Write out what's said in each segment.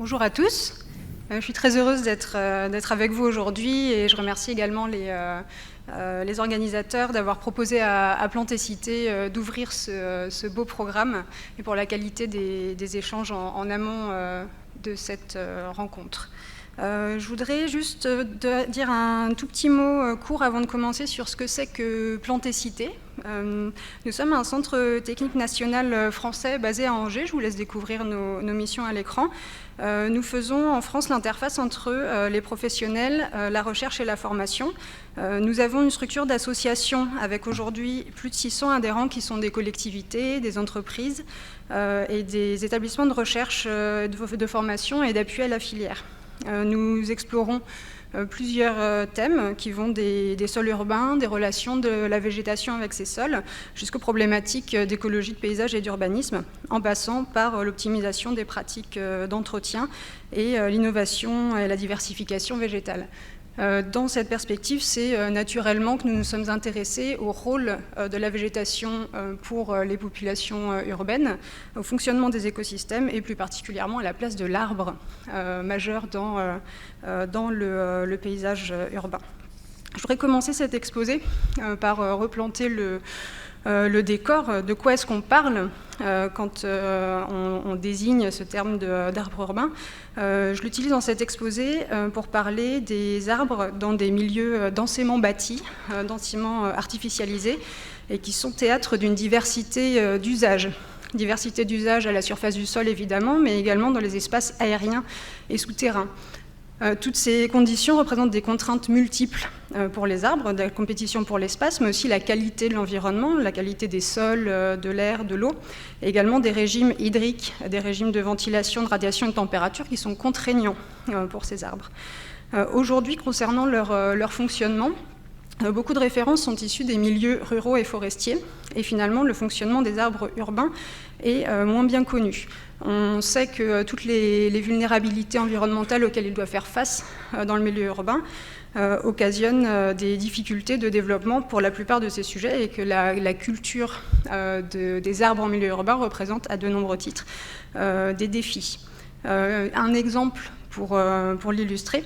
Bonjour à tous. Je suis très heureuse d'être avec vous aujourd'hui et je remercie également les organisateurs d'avoir proposé à Plantécité d'ouvrir ce beau programme et pour la qualité des échanges en amont de cette rencontre. Je voudrais juste dire un tout petit mot court avant de commencer sur ce que c'est que Plantécité. Nous sommes un centre technique national français basé à Angers. Je vous laisse découvrir nos missions à l'écran. Nous faisons en France l'interface entre les professionnels, la recherche et la formation. Nous avons une structure d'association avec aujourd'hui plus de 600 adhérents qui sont des collectivités, des entreprises et des établissements de recherche, de formation et d'appui à la filière. Nous explorons plusieurs thèmes qui vont des sols urbains, des relations de la végétation avec ces sols, jusqu'aux problématiques d'écologie, de paysage et d'urbanisme, en passant par l'optimisation des pratiques d'entretien et l'innovation et la diversification végétale. Dans cette perspective, c'est naturellement que nous nous sommes intéressés au rôle de la végétation pour les populations urbaines, au fonctionnement des écosystèmes et plus particulièrement à la place de l'arbre majeur dans le paysage urbain. Je voudrais commencer cet exposé par replanter le décor. De quoi est-ce qu'on parle quand on désigne ce terme d'arbre urbain? Je l'utilise dans cet exposé pour parler des arbres dans des milieux densément bâtis, densément artificialisés, et qui sont théâtre d'une diversité d'usages. Diversité d'usages à la surface du sol, évidemment, mais également dans les espaces aériens et souterrains. Toutes ces conditions représentent des contraintes multiples pour les arbres, de la compétition pour l'espace, mais aussi la qualité de l'environnement, la qualité des sols, de l'air, de l'eau, et également des régimes hydriques, des régimes de ventilation, de radiation et de température qui sont contraignants pour ces arbres. Aujourd'hui, concernant leur fonctionnement, beaucoup de références sont issues des milieux ruraux et forestiers, et finalement le fonctionnement des arbres urbains est moins bien connu. On sait que toutes les vulnérabilités environnementales auxquelles il doit faire face dans le milieu urbain occasionnent des difficultés de développement pour la plupart de ces sujets et que la culture des arbres en milieu urbain représente à de nombreux titres des défis. Un exemple pour l'illustrer.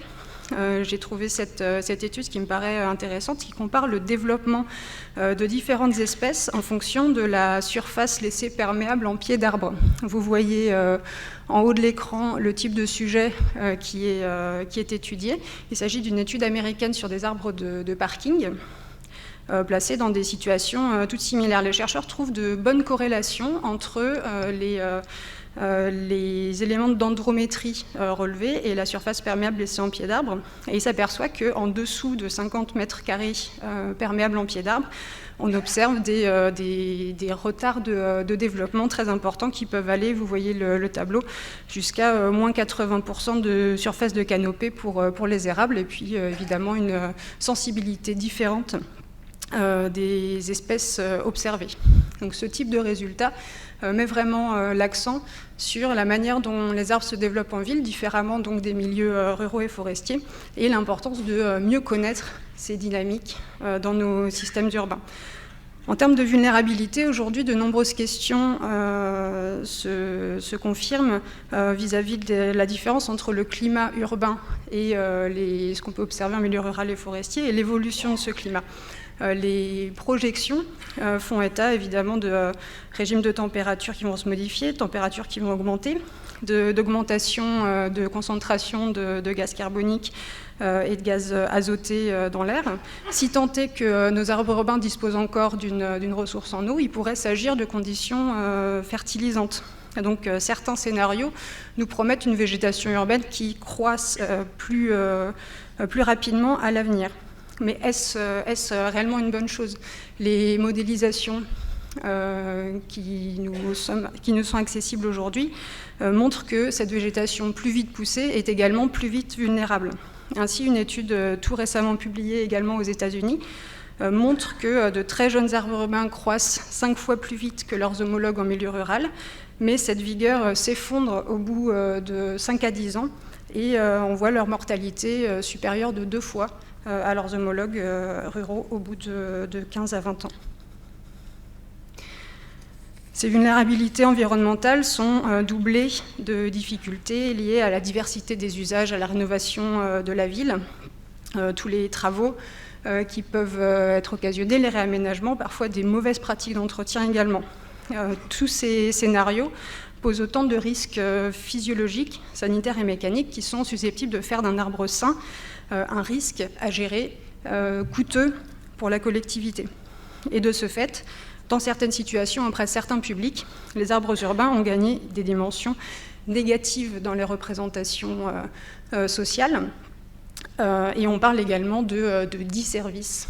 J'ai trouvé cette étude qui me paraît intéressante, qui compare le développement de différentes espèces en fonction de la surface laissée perméable en pied d'arbre. Vous voyez en haut de l'écran le type de sujet qui est étudié. Il s'agit d'une étude américaine sur des arbres de parking, placés dans des situations toutes similaires. Les chercheurs trouvent de bonnes corrélations entre les éléments de dendrométrie relevés et la surface perméable laissée en pied d'arbre. Et il s'aperçoit qu'en dessous de 50 mètres carrés perméables en pied d'arbre, on observe des retards de développement très importants qui peuvent aller, vous voyez le tableau, jusqu'à moins 80% de surface de canopée pour les érables, et puis évidemment une sensibilité différente des espèces observées. Donc ce type de résultat met vraiment l'accent sur la manière dont les arbres se développent en ville, différemment donc des milieux ruraux et forestiers, et l'importance de mieux connaître ces dynamiques dans nos systèmes urbains. En termes de vulnérabilité, aujourd'hui, de nombreuses questions se confirment vis-à-vis de la différence entre le climat urbain et ce qu'on peut observer en milieu rural et forestier et l'évolution de ce climat. Les projections font état évidemment de régimes de température qui vont se modifier, de températures qui vont augmenter, d'augmentation de concentration de gaz carbonique et de gaz azoté dans l'air. Si tant est que nos arbres urbains disposent encore d'une ressource en eau, il pourrait s'agir de conditions fertilisantes. Donc certains scénarios nous promettent une végétation urbaine qui croisse plus rapidement à l'avenir. Mais est-ce réellement une bonne chose? Les modélisations qui nous sont accessibles aujourd'hui montrent que cette végétation plus vite poussée est également plus vite vulnérable. Ainsi, une étude tout récemment publiée également aux États-Unis montre que de très jeunes arbres urbains croissent 5 fois plus vite que leurs homologues en milieu rural, mais cette vigueur s'effondre au bout de 5 à 10 ans et on voit leur mortalité supérieure de 2 fois à leurs homologues ruraux au bout de 15 à 20 ans. Ces vulnérabilités environnementales sont doublées de difficultés liées à la diversité des usages, à la rénovation de la ville, tous les travaux qui peuvent être occasionnés, les réaménagements, parfois des mauvaises pratiques d'entretien également. Tous ces scénarios posent autant de risques physiologiques, sanitaires et mécaniques qui sont susceptibles de faire d'un arbre sain un risque à gérer, coûteux pour la collectivité. Et de ce fait, dans certaines situations, auprès de certains publics, les arbres urbains ont gagné des dimensions négatives dans les représentations sociales. Et on parle également de disservice.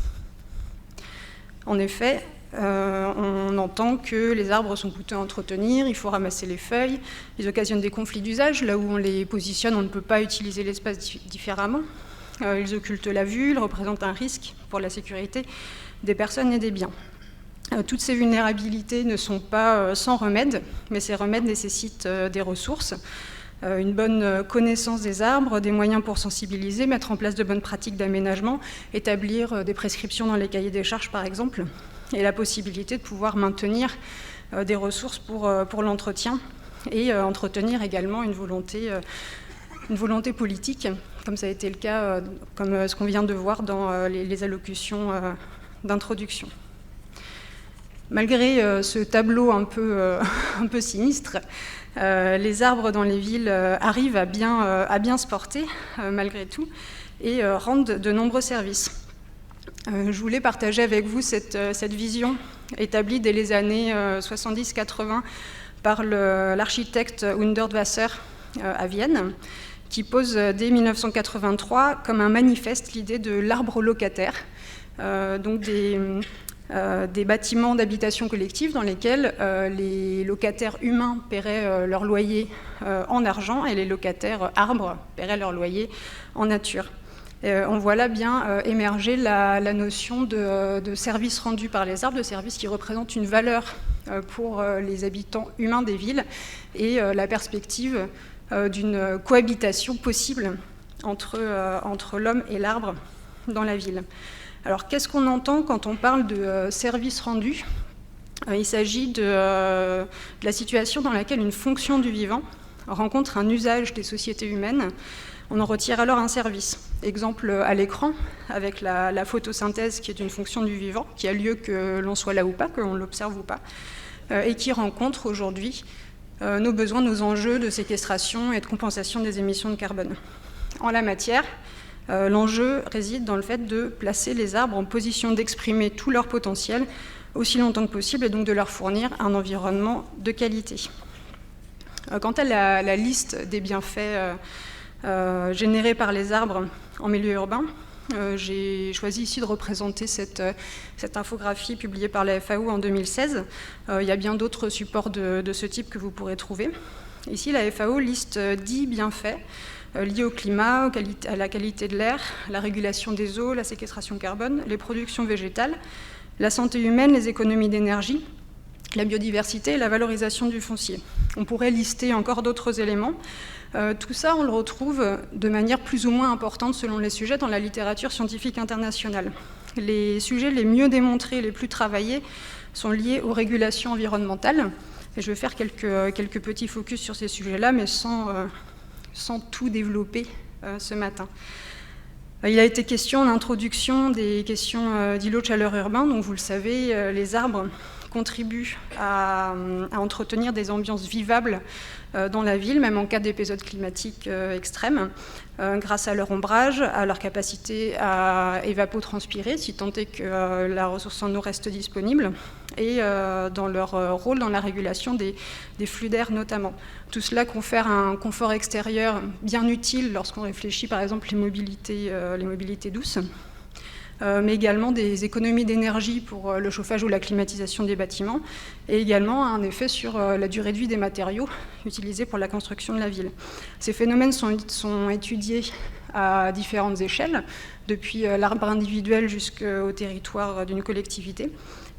En effet, on entend que les arbres sont coûteux à entretenir, il faut ramasser les feuilles, ils occasionnent des conflits d'usage, là où on les positionne, on ne peut pas utiliser l'espace différemment. Ils occultent la vue, ils représentent un risque pour la sécurité des personnes et des biens. Toutes ces vulnérabilités ne sont pas sans remède, mais ces remèdes nécessitent des ressources, une bonne connaissance des arbres, des moyens pour sensibiliser, mettre en place de bonnes pratiques d'aménagement, établir des prescriptions dans les cahiers des charges par exemple, et la possibilité de pouvoir maintenir des ressources pour l'entretien et entretenir également une volonté politique, comme ça a été le cas, comme ce qu'on vient de voir dans les allocutions d'introduction. Malgré ce tableau un peu sinistre, les arbres dans les villes arrivent à bien se porter, malgré tout, et rendent de nombreux services. Je voulais partager avec vous cette vision établie dès les années 70-80 par l'architecte Hundertwasser à Vienne, qui pose dès 1983 comme un manifeste l'idée de l'arbre locataire, donc des bâtiments d'habitation collective dans lesquels les locataires humains paieraient leur loyer en argent et les locataires arbres paieraient leur loyer en nature. On voit là bien émerger la notion de service rendu par les arbres, de service qui représente une valeur pour les habitants humains des villes et la perspective d'une cohabitation possible entre l'homme et l'arbre dans la ville. Alors, qu'est-ce qu'on entend quand on parle de service rendu ? Il s'agit de la situation dans laquelle une fonction du vivant rencontre un usage des sociétés humaines. On en retire alors un service. Exemple à l'écran, avec la photosynthèse qui est une fonction du vivant, qui a lieu que l'on soit là ou pas, que l'on l'observe ou pas, et qui rencontre aujourd'hui nos besoins, nos enjeux de séquestration et de compensation des émissions de carbone. En la matière, l'enjeu réside dans le fait de placer les arbres en position d'exprimer tout leur potentiel aussi longtemps que possible et donc de leur fournir un environnement de qualité. Quant à la liste des bienfaits générés par les arbres en milieu urbain, j'ai choisi ici de représenter cette infographie publiée par la FAO en 2016. Il y a bien d'autres supports de ce type que vous pourrez trouver. Ici, la FAO liste 10 bienfaits liés au climat, à la qualité de l'air, la régulation des eaux, la séquestration carbone, les productions végétales, la santé humaine, les économies d'énergie, la biodiversité et la valorisation du foncier. On pourrait lister encore d'autres éléments. Tout ça, on le retrouve de manière plus ou moins importante selon les sujets dans la littérature scientifique internationale. Les sujets les mieux démontrés, les plus travaillés, sont liés aux régulations environnementales. Et je vais faire quelques petits focus sur ces sujets-là, mais sans tout développer ce matin. Il a été question en introduction des questions d'îlots de chaleur urbains. Donc vous le savez, les arbres contribuent à entretenir des ambiances vivables dans la ville, même en cas d'épisodes climatiques extrêmes, grâce à leur ombrage, à leur capacité à évapotranspirer, si tant est que la ressource en eau reste disponible, et dans leur rôle dans la régulation des flux d'air notamment. Tout cela confère un confort extérieur bien utile lorsqu'on réfléchit par exemple les mobilités douces, mais également des économies d'énergie pour le chauffage ou la climatisation des bâtiments, et également un effet sur la durée de vie des matériaux utilisés pour la construction de la ville. Ces phénomènes sont étudiés à différentes échelles, depuis l'arbre individuel jusqu'au territoire d'une collectivité.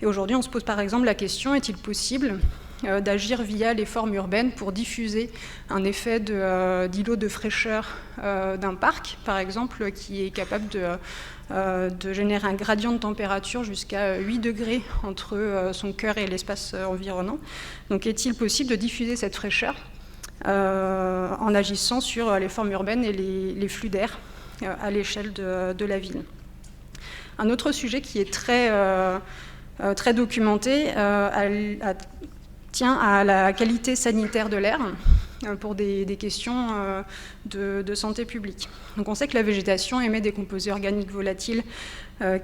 Et aujourd'hui, on se pose par exemple la question, est-il possible d'agir via les formes urbaines pour diffuser un effet d'îlot de fraîcheur d'un parc, par exemple, qui est capable de générer un gradient de température jusqu'à 8 degrés entre son cœur et l'espace environnant. Donc est-il possible de diffuser cette fraîcheur en agissant sur les formes urbaines et les flux d'air à l'échelle de la ville? Un autre sujet qui est très documenté tient à la qualité sanitaire de l'air pour des questions de santé publique. Donc on sait que la végétation émet des composés organiques volatiles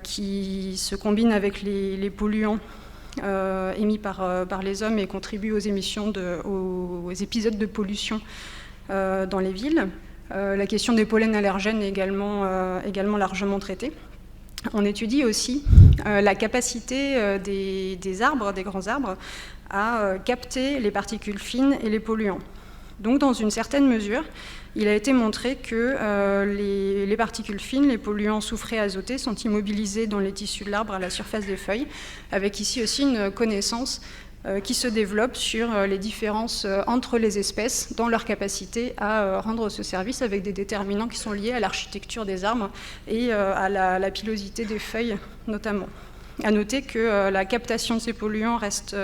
qui se combinent avec les polluants émis par les hommes et contribuent aux émissions aux épisodes de pollution dans les villes. La question des pollens allergènes est également largement traitée. On étudie aussi la capacité des arbres, des grands arbres, à capter les particules fines et les polluants. Donc, dans une certaine mesure, il a été montré que les particules fines, les polluants soufrés azotés, sont immobilisés dans les tissus de l'arbre à la surface des feuilles, avec ici aussi une connaissance qui se développe sur les différences entre les espèces dans leur capacité à rendre ce service, avec des déterminants qui sont liés à l'architecture des arbres et à la pilosité des feuilles notamment. À noter que la captation de ces polluants reste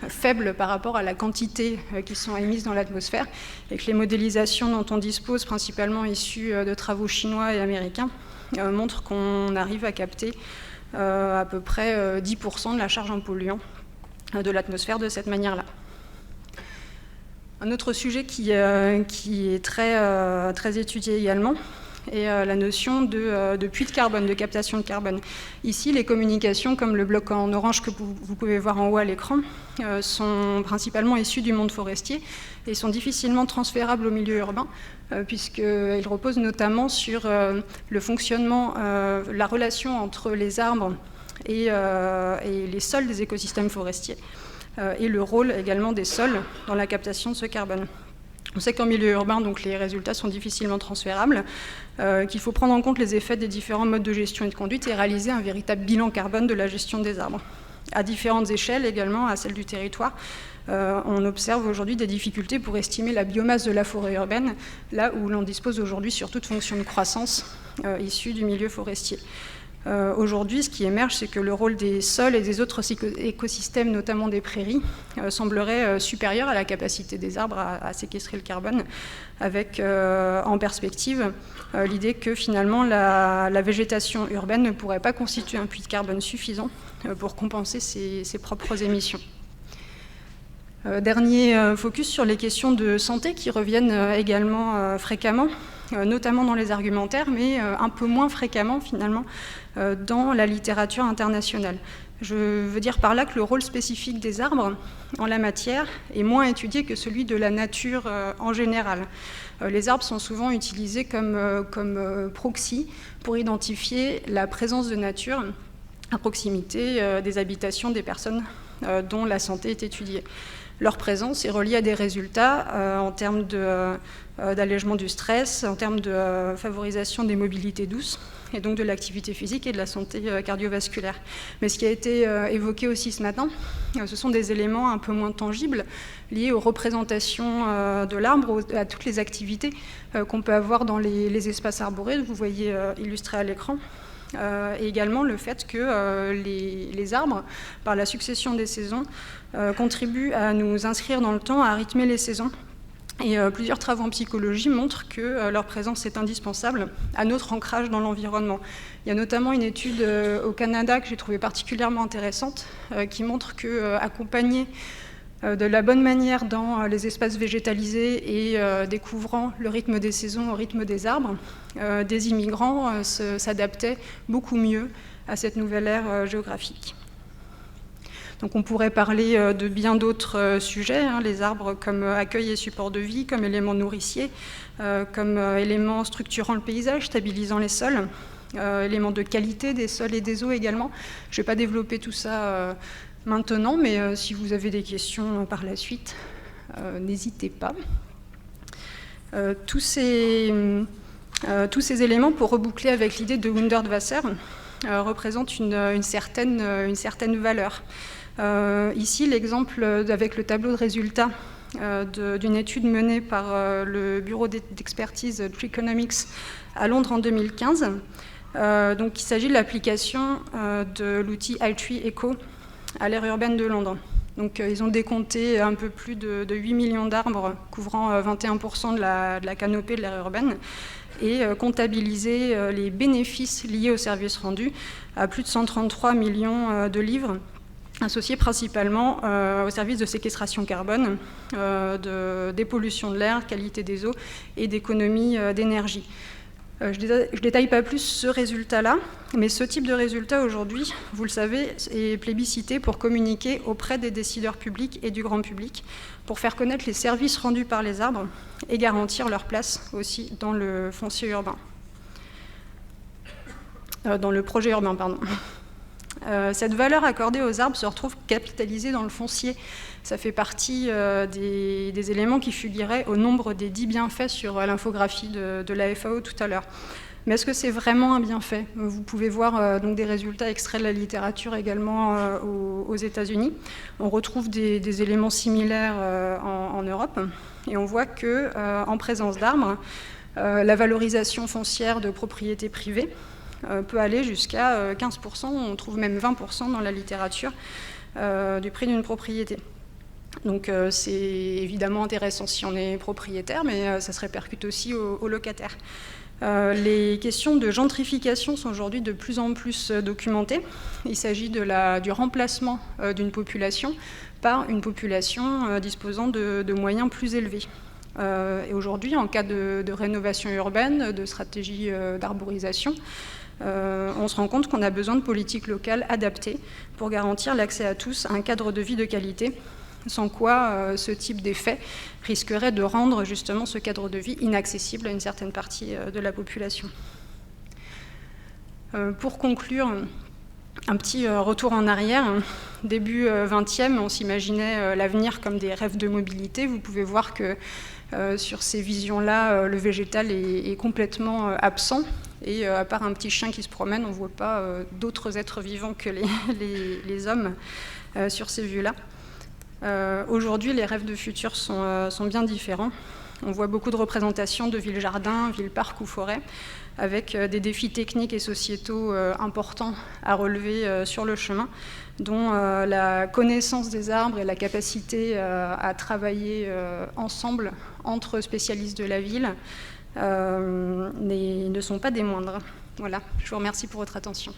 faible par rapport à la quantité qui sont émises dans l'atmosphère et que les modélisations dont on dispose, principalement issues de travaux chinois et américains, montrent qu'on arrive à capter à peu près 10% de la charge en polluants de l'atmosphère de cette manière-là. Un autre sujet qui est très étudié également est la notion de puits de carbone, de captation de carbone. Ici, les communications, comme le bloc en orange que vous pouvez voir en haut à l'écran, sont principalement issues du monde forestier et sont difficilement transférables au milieu urbain, puisqu'ils reposent notamment sur le fonctionnement, la relation entre les arbres et les sols des écosystèmes forestiers, et le rôle également des sols dans la captation de ce carbone. On sait qu'en milieu urbain, donc, les résultats sont difficilement transférables, qu'il faut prendre en compte les effets des différents modes de gestion et de conduite et réaliser un véritable bilan carbone de la gestion des arbres. À différentes échelles également, à celle du territoire, on observe aujourd'hui des difficultés pour estimer la biomasse de la forêt urbaine, là où l'on dispose aujourd'hui surtout de fonctions de croissance issues du milieu forestier. Aujourd'hui, ce qui émerge, c'est que le rôle des sols et des autres écosystèmes, notamment des prairies, semblerait supérieur à la capacité des arbres à séquestrer le carbone, avec en perspective l'idée que finalement la végétation urbaine ne pourrait pas constituer un puits de carbone suffisant pour compenser ses propres émissions. Dernier focus sur les questions de santé qui reviennent également fréquemment, notamment dans les argumentaires, mais un peu moins fréquemment finalement dans la littérature internationale. Je veux dire par là que le rôle spécifique des arbres en la matière est moins étudié que celui de la nature en général. Les arbres sont souvent utilisés comme proxy pour identifier la présence de nature à proximité des habitations des personnes dont la santé est étudiée. Leur présence est reliée à des résultats en termes d'allègement du stress, en termes de favorisation des mobilités douces, et donc de l'activité physique et de la santé cardiovasculaire. Mais ce qui a été évoqué aussi ce matin, ce sont des éléments un peu moins tangibles liés aux représentations de l'arbre, à toutes les activités qu'on peut avoir dans les espaces arborés, que vous voyez illustrés à l'écran. Et également le fait que les arbres, par la succession des saisons, contribuent à nous inscrire dans le temps, à rythmer les saisons. Et plusieurs travaux en psychologie montrent que leur présence est indispensable à notre ancrage dans l'environnement. Il y a notamment une étude au Canada que j'ai trouvée particulièrement intéressante qui montre qu'accompagner de la bonne manière dans les espaces végétalisés et découvrant le rythme des saisons au rythme des arbres, des immigrants s'adaptaient beaucoup mieux à cette nouvelle ère géographique. Donc on pourrait parler de bien d'autres sujets, les arbres comme accueil et support de vie, comme éléments nourriciers, comme éléments structurant le paysage, stabilisant les sols, éléments de qualité des sols et des eaux également. Je ne vais pas développer tout ça maintenant, mais si vous avez des questions par la suite, n'hésitez pas. Tous ces éléments, pour reboucler avec l'idée de Hundertwasser, représentent une certaine valeur. Ici, l'exemple avec le tableau de résultats d'une étude menée par le bureau d'expertise Treeconomics à Londres en 2015. Donc, il s'agit de l'application de l'outil iTree Echo à l'aire urbaine de Londres. Donc, ils ont décompté un peu plus de 8 millions d'arbres couvrant 21% de la canopée de l'aire urbaine et comptabilisé les bénéfices liés aux services rendus à plus de 133 millions de livres, associés principalement aux services de séquestration carbone, de dépollution de l'air, qualité des eaux et d'économie d'énergie. Je ne détaille pas plus ce résultat-là, mais ce type de résultat aujourd'hui, vous le savez, est plébiscité pour communiquer auprès des décideurs publics et du grand public, pour faire connaître les services rendus par les arbres et garantir leur place aussi dans le foncier urbain. Dans le projet urbain, pardon. Cette valeur accordée aux arbres se retrouve capitalisée dans le foncier. Ça fait partie des éléments qui figuraient au nombre des 10 bienfaits sur l'infographie de la FAO tout à l'heure. Mais est-ce que c'est vraiment un bienfait? Vous pouvez voir donc des résultats extraits de la littérature également aux États-Unis. On retrouve des éléments similaires en Europe, et on voit qu'en présence d'arbres, la valorisation foncière de propriété privée peut aller jusqu'à 15%, on trouve même 20% dans la littérature du prix d'une propriété. Donc c'est évidemment intéressant si on est propriétaire, mais ça se répercute aussi aux locataires. Les questions de gentrification sont aujourd'hui de plus en plus documentées. Il s'agit du remplacement d'une population par une population disposant de moyens plus élevés. Et aujourd'hui, en cas de rénovation urbaine, de stratégie d'arborisation, on se rend compte qu'on a besoin de politiques locales adaptées pour garantir l'accès à tous à un cadre de vie de qualité, sans quoi ce type d'effet risquerait de rendre justement ce cadre de vie inaccessible à une certaine partie de la population. Pour conclure, un petit retour en arrière. Début 20e, on s'imaginait l'avenir comme des rêves de mobilité. Vous pouvez voir que sur ces visions-là, le végétal est complètement absent. Et à part un petit chien qui se promène, on ne voit pas d'autres êtres vivants que les hommes sur ces vues-là. Aujourd'hui, les rêves de futur sont bien différents. On voit beaucoup de représentations de villes-jardins, villes-parcs ou forêts, avec des défis techniques et sociétaux importants à relever sur le chemin, dont la connaissance des arbres et la capacité à travailler ensemble entre spécialistes de la ville ne sont pas des moindres. Voilà, je vous remercie pour votre attention.